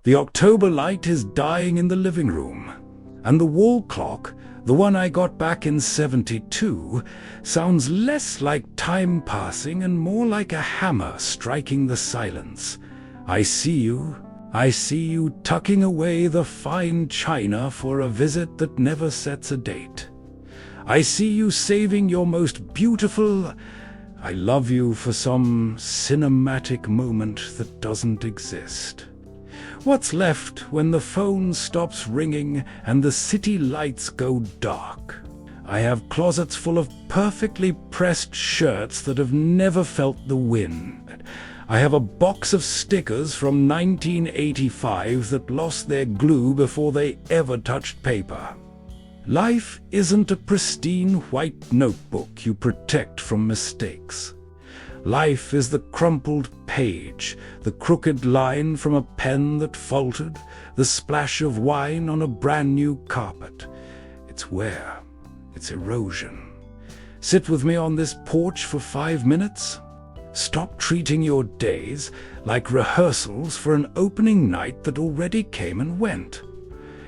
The October light is dying in the living room, and the wall clock, the one I got back in '72, sounds less like time passing and more like a hammer striking the silence. I see you tucking away the fine china for a visit that never sets a date. I see you saving your most beautiful "I love you" for some cinematic moment that doesn't exist. What's left when the phone stops ringing and the city lights go dark? I have closets full of perfectly pressed shirts that have never felt the wind. I have a box of stickers from 1985 that lost their glue before they ever touched paper. Life isn't a pristine white notebook you protect from mistakes. Life is the crumpled page, the crooked line from a pen that faltered, the splash of wine on a brand new carpet. It's wear. It's erosion. Sit with me on this porch for 5 minutes. Stop treating your days like rehearsals for an opening night that already came and went.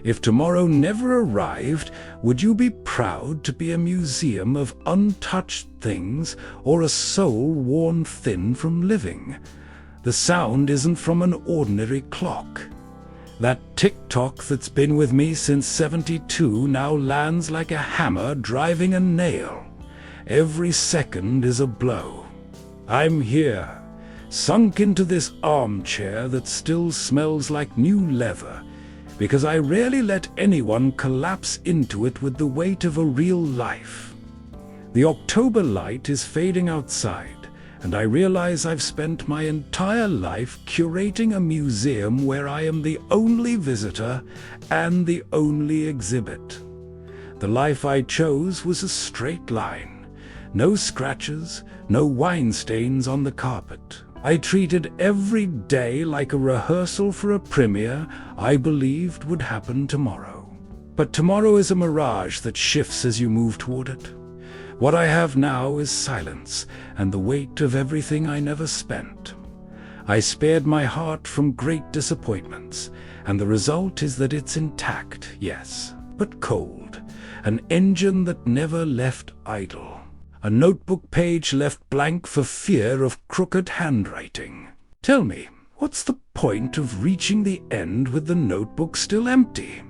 If tomorrow never arrived, would you be proud to be a museum of untouched things or a soul worn thin from living? The sound isn't from an ordinary clock. That tick-tock that's been with me since '72 now lands like a hammer driving a nail. Every second is a blow. I'm here, sunk into this armchair that still smells like new leather, because I rarely let anyone collapse into it with the weight of a real life. The October light is fading outside, and I realize I've spent my entire life curating a museum where I am the only visitor and the only exhibit. The life I chose was a straight line. No scratches, no wine stains on the carpet. I treated every day like a rehearsal for a premiere I believed would happen tomorrow. But tomorrow is a mirage that shifts as you move toward it. What I have now is silence and the weight of everything I never spent. I spared my heart from great disappointments, and the result is that it's intact, yes, but cold. An engine that never left idle. A notebook page left blank for fear of crooked handwriting. Tell me, what's the point of reaching the end with the notebook still empty?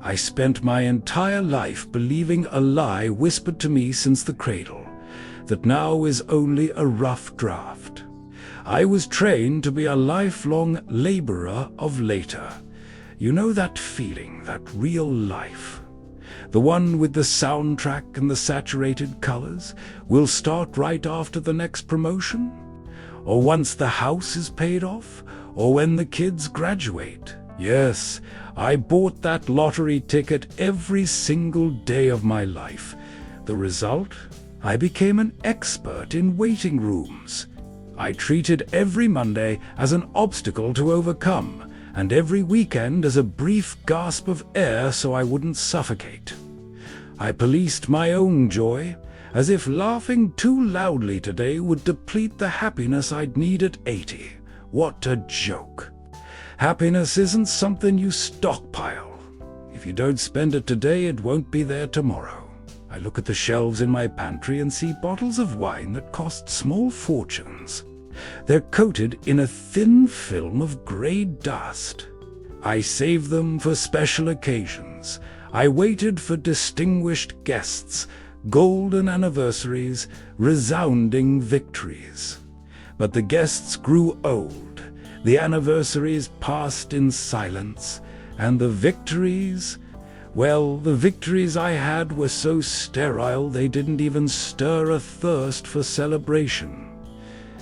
I spent my entire life believing a lie whispered to me since the cradle, that now is only a rough draft. I was trained to be a lifelong laborer of later. You know that feeling, that real life? The one with the soundtrack and the saturated colors will start right after the next promotion, or once the house is paid off, or when the kids graduate. Yes, I bought that lottery ticket every single day of my life. The result? I became an expert in waiting rooms. I treated every Monday as an obstacle to overcome, and every weekend as a brief gasp of air so I wouldn't suffocate. I policed my own joy, as if laughing too loudly today would deplete the happiness I'd need at 80. What a joke. Happiness isn't something you stockpile. If you don't spend it today, it won't be there tomorrow. I look at the shelves in my pantry and see bottles of wine that cost small fortunes. They're coated in a thin film of gray dust. I save them for special occasions. I waited for distinguished guests, golden anniversaries, resounding victories. But the guests grew old, the anniversaries passed in silence, and the victories, well, the victories I had were so sterile they didn't even stir a thirst for celebration.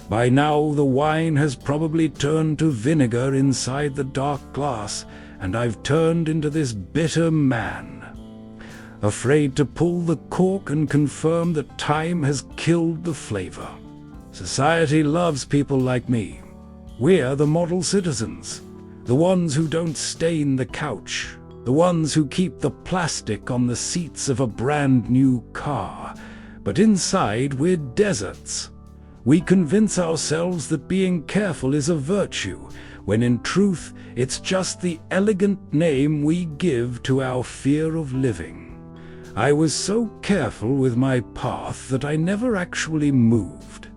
By now the wine has probably turned to vinegar inside the dark glass, and I've turned into this bitter man, afraid to pull the cork and confirm that time has killed the flavor. Society loves people like me. We're the model citizens, the ones who don't stain the couch, the ones who keep the plastic on the seats of a brand new car. But inside we're deserts. We convince ourselves that being careful is a virtue, when in truth it's just the elegant name we give to our fear of living. I was so careful with my path that I never actually moved.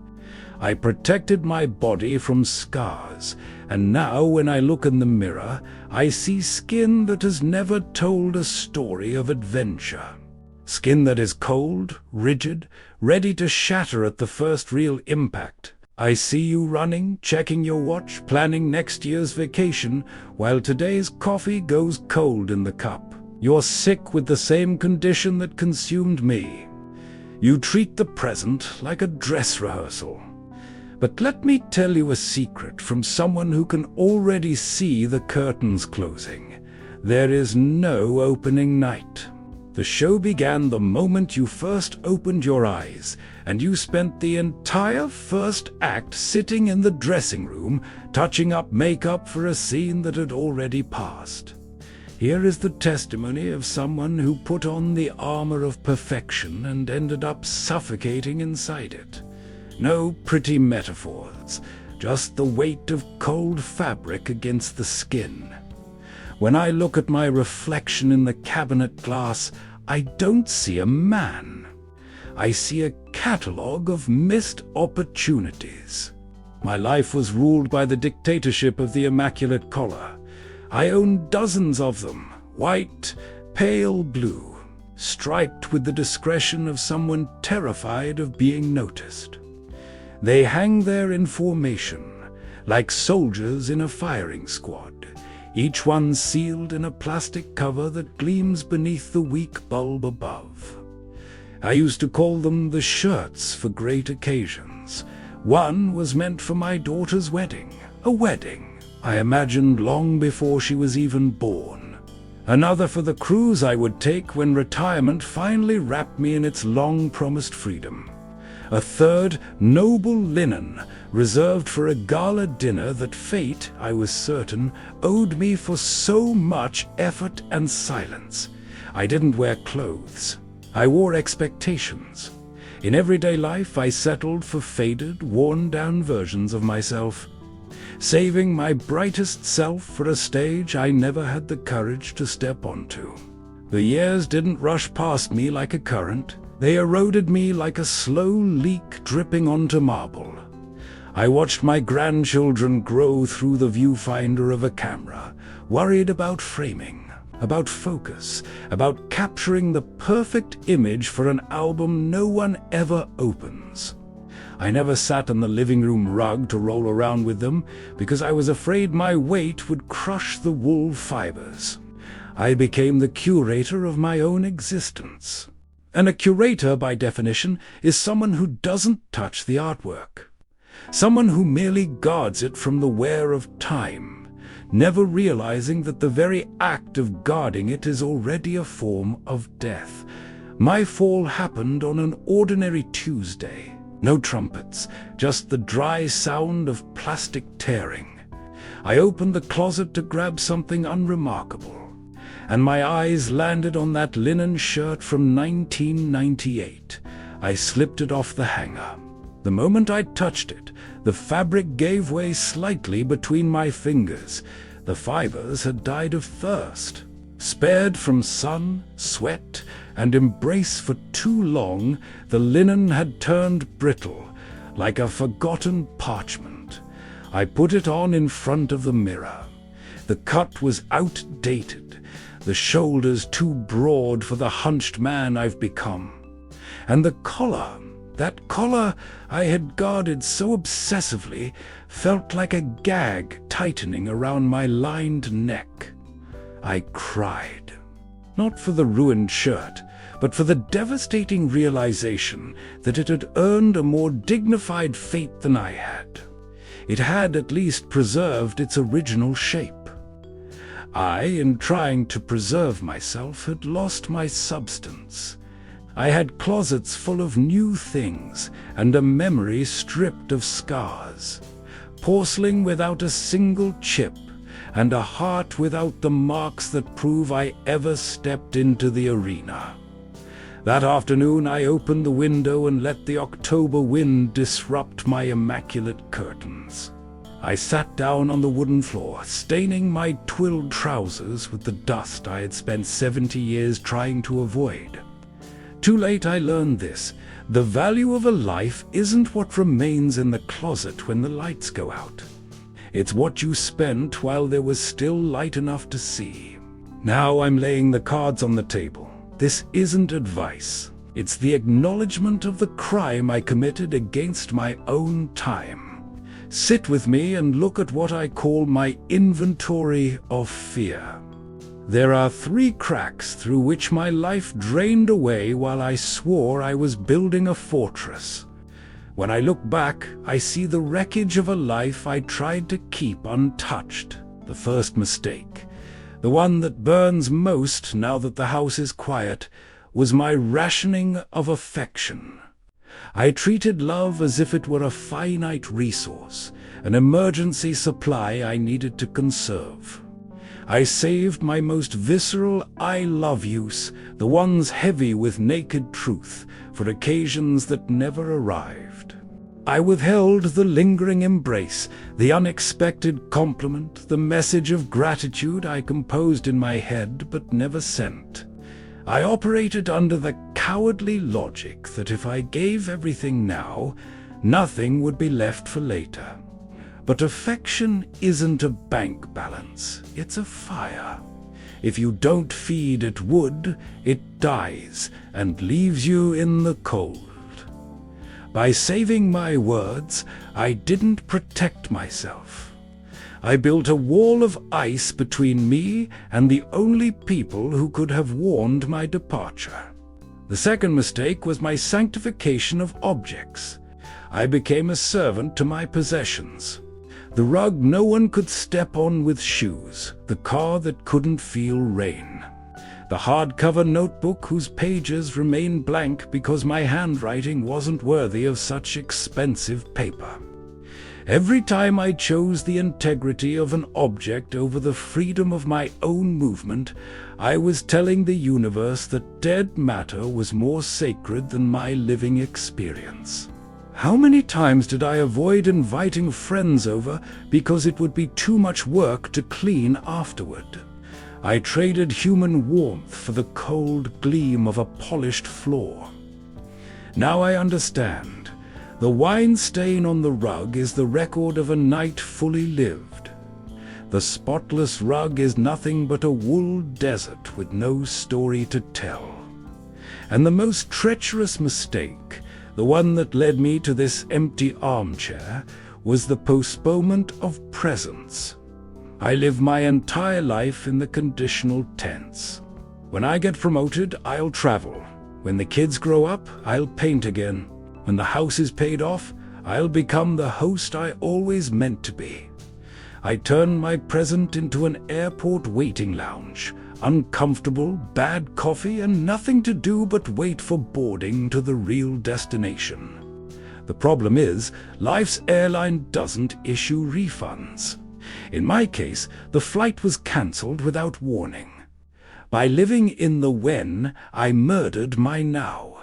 I protected my body from scars, and now when I look in the mirror, I see skin that has never told a story of adventure. Skin that is cold, rigid, ready to shatter at the first real impact. I see you running, checking your watch, planning next year's vacation, while today's coffee goes cold in the cup. You're sick with the same condition that consumed me. You treat the present like a dress rehearsal. But let me tell you a secret from someone who can already see the curtains closing. There is no opening night. The show began the moment you first opened your eyes, and you spent the entire first act sitting in the dressing room, touching up makeup for a scene that had already passed. Here is the testimony of someone who put on the armor of perfection and ended up suffocating inside it. No pretty metaphors, just the weight of cold fabric against the skin. When I look at my reflection in the cabinet glass, I don't see a man. I see a catalogue of missed opportunities. My life was ruled by the dictatorship of the immaculate collar. I own dozens of them, white, pale blue, striped with the discretion of someone terrified of being noticed. They hang there in formation, like soldiers in a firing squad, each one sealed in a plastic cover that gleams beneath the weak bulb above. I used to call them the shirts for great occasions. One was meant for my daughter's wedding, a wedding I imagined long before she was even born. Another for the cruise I would take when retirement finally wrapped me in its long-promised freedom. A third, noble linen, reserved for a gala dinner that fate, I was certain, owed me for so much effort and silence. I didn't wear clothes. I wore expectations. In everyday life, I settled for faded, worn-down versions of myself, saving my brightest self for a stage I never had the courage to step onto. The years didn't rush past me like a current. They eroded me like a slow leak dripping onto marble. I watched my grandchildren grow through the viewfinder of a camera, worried about framing, about focus, about capturing the perfect image for an album no one ever opens. I never sat on the living room rug to roll around with them because I was afraid my weight would crush the wool fibers. I became the curator of my own existence. And a curator, by definition, is someone who doesn't touch the artwork. Someone who merely guards it from the wear of time, never realizing that the very act of guarding it is already a form of death. My fall happened on an ordinary Tuesday. No trumpets, just the dry sound of plastic tearing. I opened the closet to grab something unremarkable, and my eyes landed on that linen shirt from 1998. I slipped it off the hanger. The moment I touched it, the fabric gave way slightly between my fingers. The fibers had died of thirst. Spared from sun, sweat, and embrace for too long, the linen had turned brittle, like a forgotten parchment. I put it on in front of the mirror. The cut was outdated, the shoulders too broad for the hunched man I've become. And the collar, that collar I had guarded so obsessively, felt like a gag tightening around my lined neck. I cried, not for the ruined shirt, but for the devastating realization that it had earned a more dignified fate than I had. It had at least preserved its original shape. I, in trying to preserve myself, had lost my substance. I had closets full of new things, and a memory stripped of scars. Porcelain without a single chip, and a heart without the marks that prove I ever stepped into the arena. That afternoon I opened the window and let the October wind disrupt my immaculate curtains. I sat down on the wooden floor, staining my twilled trousers with the dust I had spent 70 years trying to avoid. Too late I learned this. The value of a life isn't what remains in the closet when the lights go out. It's what you spent while there was still light enough to see. Now I'm laying the cards on the table. This isn't advice. It's the acknowledgement of the crime I committed against my own time. Sit with me and look at what I call my inventory of fear. There are 3 cracks through which my life drained away while I swore I was building a fortress. When I look back, I see the wreckage of a life I tried to keep untouched. The first mistake, the one that burns most now that the house is quiet, was my rationing of affection. I treated love as if it were a finite resource, an emergency supply I needed to conserve. I saved my most visceral I love yous, the ones heavy with naked truth, for occasions that never arrived. I withheld the lingering embrace, the unexpected compliment, the message of gratitude I composed in my head but never sent. I operated under the cowardly logic that if I gave everything now, nothing would be left for later. But affection isn't a bank balance, it's a fire. If you don't feed it wood, it dies and leaves you in the cold. By saving my words, I didn't protect myself. I built a wall of ice between me and the only people who could have warned my departure. The second mistake was my sanctification of objects. I became a servant to my possessions. The rug no one could step on with shoes, the car that couldn't feel rain, the hardcover notebook whose pages remained blank because my handwriting wasn't worthy of such expensive paper. Every time I chose the integrity of an object over the freedom of my own movement, I was telling the universe that dead matter was more sacred than my living experience. How many times did I avoid inviting friends over because it would be too much work to clean afterward? I traded human warmth for the cold gleam of a polished floor. Now I understand. The wine stain on the rug is the record of a night fully lived. The spotless rug is nothing but a wool desert with no story to tell. And the most treacherous mistake, the one that led me to this empty armchair, was the postponement of presence. I live my entire life in the conditional tense. When I get promoted, I'll travel. When the kids grow up, I'll paint again. When the house is paid off, I'll become the host I always meant to be. I turn my present into an airport waiting lounge, uncomfortable, bad coffee, and nothing to do but wait for boarding to the real destination. The problem is, life's airline doesn't issue refunds. In my case, the flight was cancelled without warning. By living in the when, I murdered my now.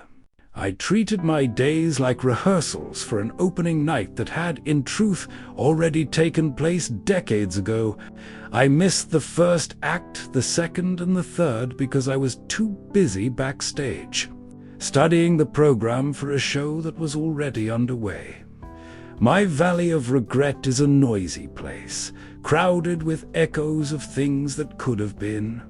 I treated my days like rehearsals for an opening night that had, in truth, already taken place decades ago. I missed the first act, the second, and the third because I was too busy backstage, studying the program for a show that was already underway. My valley of regret is a noisy place, crowded with echoes of things that could have been.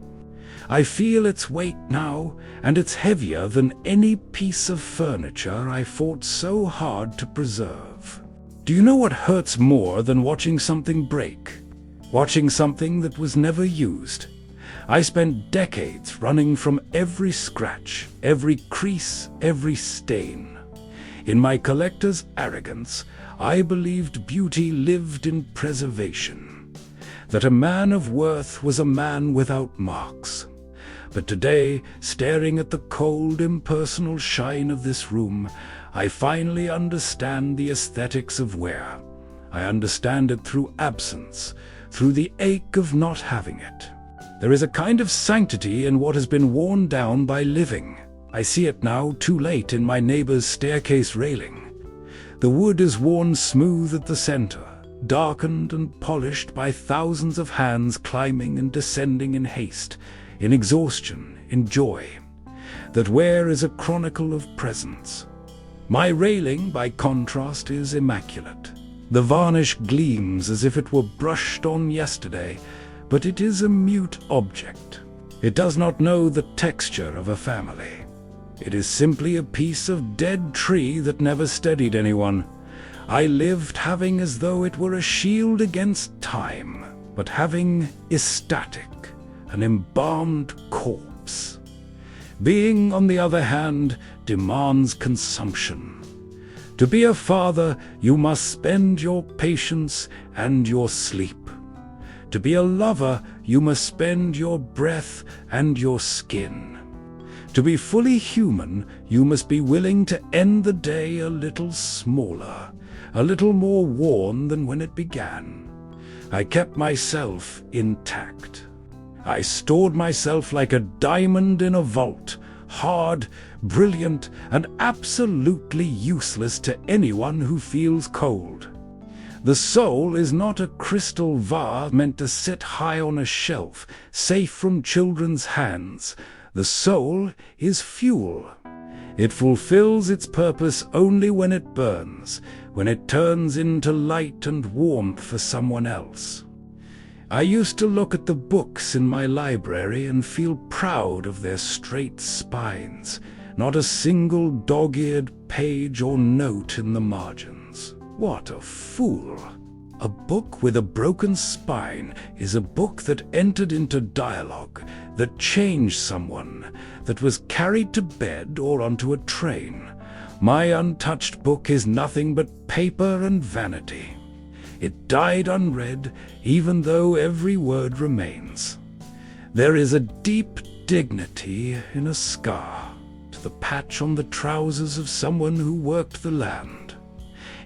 I feel its weight now, and it's heavier than any piece of furniture I fought so hard to preserve. Do you know what hurts more than watching something break? Watching something that was never used. I spent decades running from every scratch, every crease, every stain. In my collector's arrogance, I believed beauty lived in preservation, that a man of worth was a man without marks. But today, staring at the cold, impersonal shine of this room, I finally understand the aesthetics of wear. I understand it through absence, through the ache of not having it. There is a kind of sanctity in what has been worn down by living. I see it now, too late, in my neighbor's staircase railing. The wood is worn smooth at the center, darkened and polished by thousands of hands climbing and descending in haste, in exhaustion, in joy. That ware is a chronicle of presence. My railing, by contrast, is immaculate. The varnish gleams as if it were brushed on yesterday, but it is a mute object. It does not know the texture of a family. It is simply a piece of dead tree that never steadied anyone. I lived having as though it were a shield against time, but having ecstatic, an embalmed corpse. Being, on the other hand, demands consumption. To be a father, you must spend your patience and your sleep. To be a lover, you must spend your breath and your skin. To be fully human, you must be willing to end the day a little smaller, a little more worn than when it began. I kept myself intact. I stored myself like a diamond in a vault, hard, brilliant, and absolutely useless to anyone who feels cold. The soul is not a crystal vase meant to sit high on a shelf, safe from children's hands. The soul is fuel. It fulfills its purpose only when it burns, when it turns into light and warmth for someone else. I used to look at the books in my library and feel proud of their straight spines, not a single dog-eared page or note in the margins. What a fool! A book with a broken spine is a book that entered into dialogue, that changed someone, that was carried to bed or onto a train. My untouched book is nothing but paper and vanity. It died unread, even though every word remains. There is a deep dignity in a scar, to the patch on the trousers of someone who worked the land.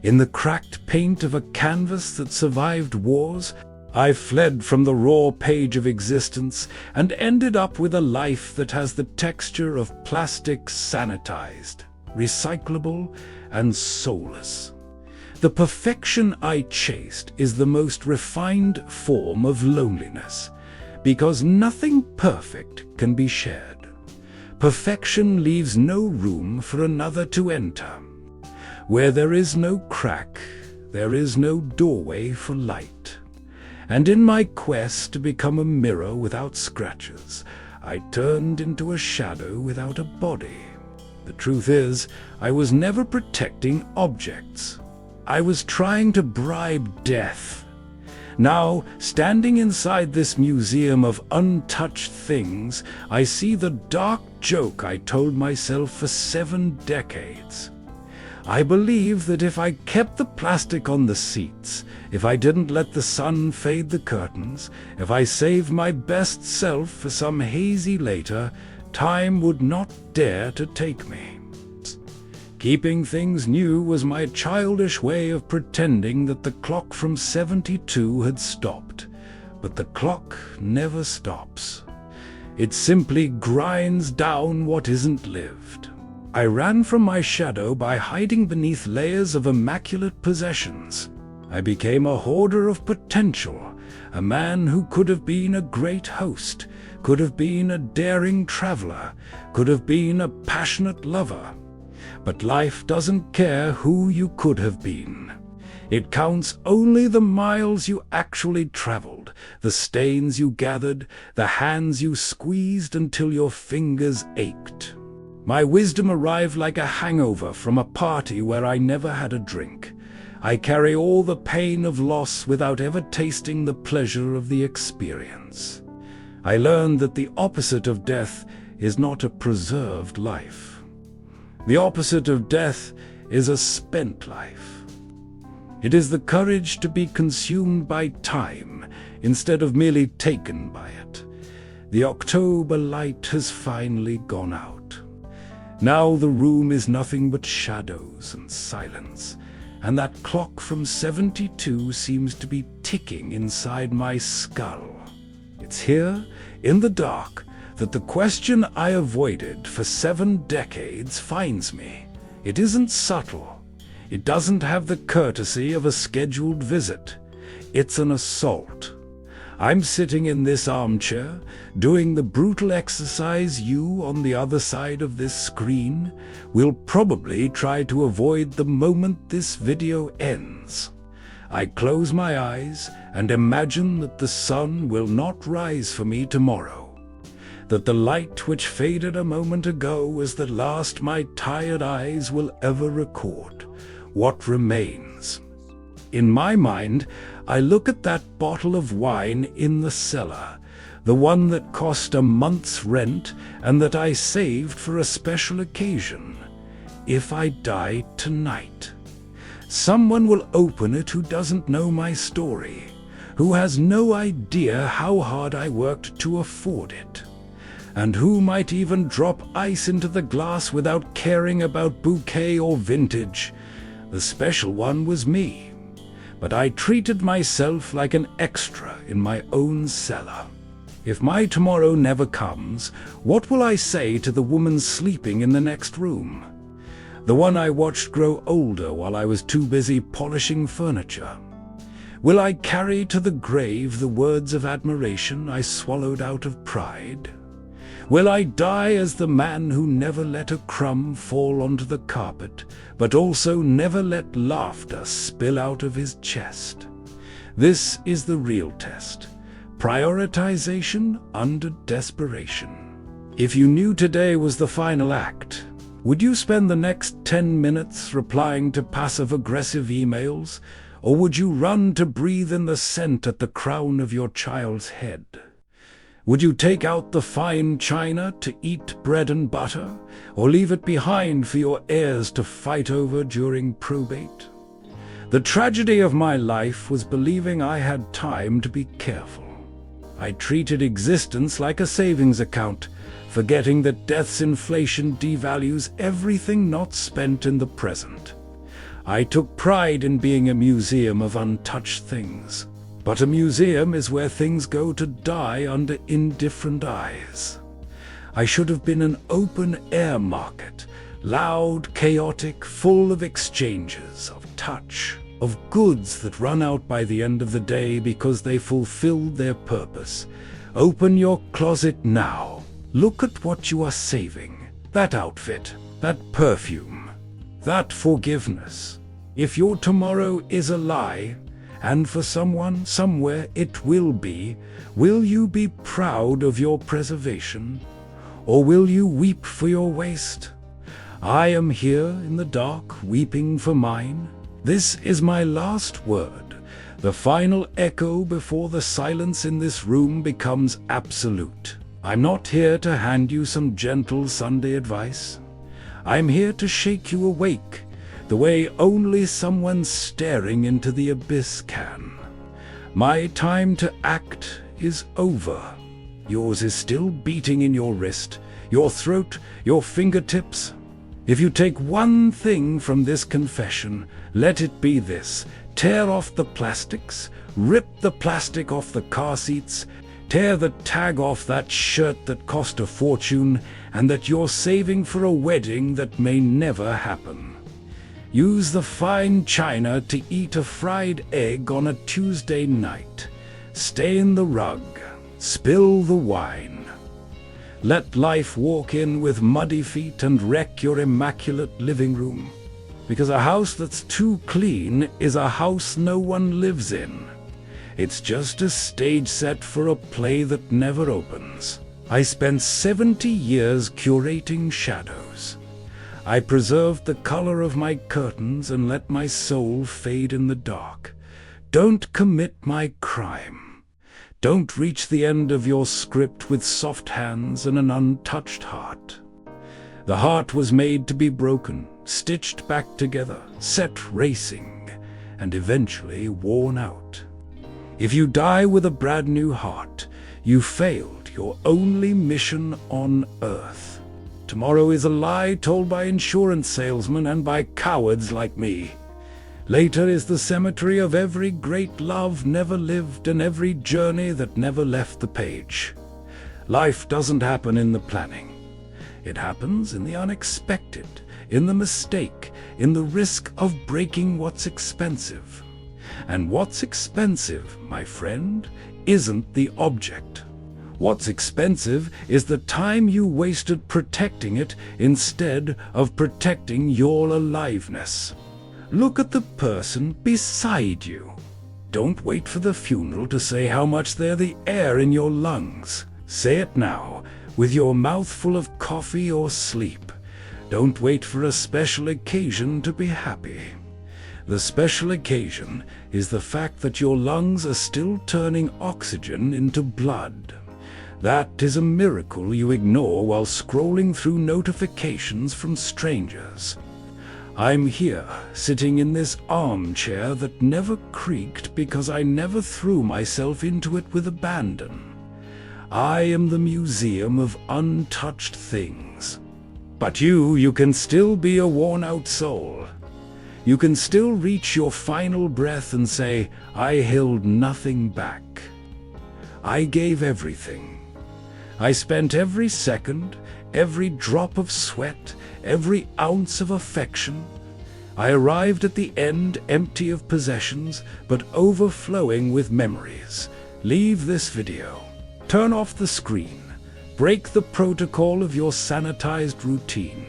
In the cracked paint of a canvas that survived wars, I fled from the raw page of existence and ended up with a life that has the texture of plastic, sanitized, recyclable, and soulless. The perfection I chased is the most refined form of loneliness, because nothing perfect can be shared. Perfection leaves no room for another to enter. Where there is no crack, there is no doorway for light. And in my quest to become a mirror without scratches, I turned into a shadow without a body. The truth is, I was never protecting objects. I was trying to bribe death. Now, standing inside this museum of untouched things, I see the dark joke I told myself for 7 decades. I believe that if I kept the plastic on the seats, if I didn't let the sun fade the curtains, if I saved my best self for some hazy later, time would not dare to take me. Keeping things new was my childish way of pretending that the clock from 72 had stopped. But the clock never stops. It simply grinds down what isn't lived. I ran from my shadow by hiding beneath layers of immaculate possessions. I became a hoarder of potential, a man who could have been a great host, could have been a daring traveler, could have been a passionate lover. But life doesn't care who you could have been. It counts only the miles you actually traveled, the stains you gathered, the hands you squeezed until your fingers ached. My wisdom arrived like a hangover from a party where I never had a drink. I carry all the pain of loss without ever tasting the pleasure of the experience. I learned that the opposite of death is not a preserved life. The opposite of death is a spent life. It is the courage to be consumed by time instead of merely taken by it. The October light has finally gone out. Now the room is nothing but shadows and silence, and that clock from 72 seems to be ticking inside my skull. It's here, in the dark, that the question I avoided for 7 decades finds me. It isn't subtle. It doesn't have the courtesy of a scheduled visit. It's an assault. I'm sitting in this armchair, doing the brutal exercise you, on the other side of this screen, will probably try to avoid the moment this video ends. I close my eyes and imagine that the sun will not rise for me tomorrow, that the light which faded a moment ago is the last my tired eyes will ever record. What remains? In my mind, I look at that bottle of wine in the cellar, the one that cost a month's rent and that I saved for a special occasion. If I die tonight, someone will open it who doesn't know my story, who has no idea how hard I worked to afford it, and who might even drop ice into the glass without caring about bouquet or vintage. The special one was me, but I treated myself like an extra in my own cellar. If my tomorrow never comes, what will I say to the woman sleeping in the next room? The one I watched grow older while I was too busy polishing furniture? Will I carry to the grave the words of admiration I swallowed out of pride? Will I die as the man who never let a crumb fall onto the carpet, but also never let laughter spill out of his chest? This is the real test. Prioritization under desperation. If you knew today was the final act, would you spend the next 10 minutes replying to passive-aggressive emails, or would you run to breathe in the scent at the crown of your child's head? Would you take out the fine china to eat bread and butter, or leave it behind for your heirs to fight over during probate? The tragedy of my life was believing I had time to be careful. I treated existence like a savings account, forgetting that death's inflation devalues everything not spent in the present. I took pride in being a museum of untouched things. But a museum is where things go to die under indifferent eyes. I should have been an open-air market, loud, chaotic, full of exchanges, of touch, of goods that run out by the end of the day because they fulfilled their purpose. Open your closet now. Look at what you are saving. That outfit, that perfume, that forgiveness. If your tomorrow is a lie, and for someone, somewhere, it will be, will you be proud of your preservation? Or will you weep for your waste? I am here in the dark, weeping for mine. This is my last word, the final echo before the silence in this room becomes absolute. I'm not here to hand you some gentle Sunday advice. I'm here to shake you awake, the way only someone staring into the abyss can. My time to act is over. Yours is still beating in your wrist, your throat, your fingertips. If you take one thing from this confession, let it be this: tear off the plastics, rip the plastic off the car seats, tear the tag off that shirt that cost a fortune and that you're saving for a wedding that may never happen. Use the fine china to eat a fried egg on a Tuesday night. Stain the rug. Spill the wine. Let life walk in with muddy feet and wreck your immaculate living room. Because a house that's too clean is a house no one lives in. It's just a stage set for a play that never opens. I spent 70 years curating shadows. I preserved the color of my curtains and let my soul fade in the dark. Don't commit my crime. Don't reach the end of your script with soft hands and an untouched heart. The heart was made to be broken, stitched back together, set racing, and eventually worn out. If you die with a brand new heart, you failed your only mission on Earth. Tomorrow is a lie told by insurance salesmen and by cowards like me. Later is the cemetery of every great love never lived and every journey that never left the page. Life doesn't happen in the planning. It happens in the unexpected, in the mistake, in the risk of breaking what's expensive. And what's expensive, my friend, isn't the object. What's expensive is the time you wasted protecting it instead of protecting your aliveness. Look at the person beside you. Don't wait for the funeral to say how much they're the air in your lungs. Say it now, with your mouth full of coffee or sleep. Don't wait for a special occasion to be happy. The special occasion is the fact that your lungs are still turning oxygen into blood. That is a miracle you ignore while scrolling through notifications from strangers. I'm here, sitting in this armchair that never creaked because I never threw myself into it with abandon. I am the museum of untouched things. But you can still be a worn-out soul. You can still reach your final breath and say, I held nothing back. I gave everything. I spent every second, every drop of sweat, every ounce of affection. I arrived at the end empty of possessions, but overflowing with memories. Leave this video. Turn off the screen. Break the protocol of your sanitized routine.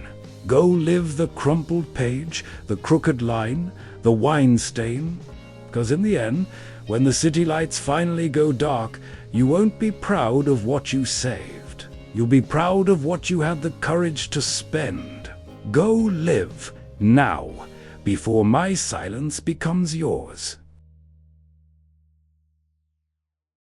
Go live the crumpled page, the crooked line, the wine stain. Because in the end, when the city lights finally go dark, you won't be proud of what you saved. You'll be proud of what you had the courage to spend. Go live now, before my silence becomes yours.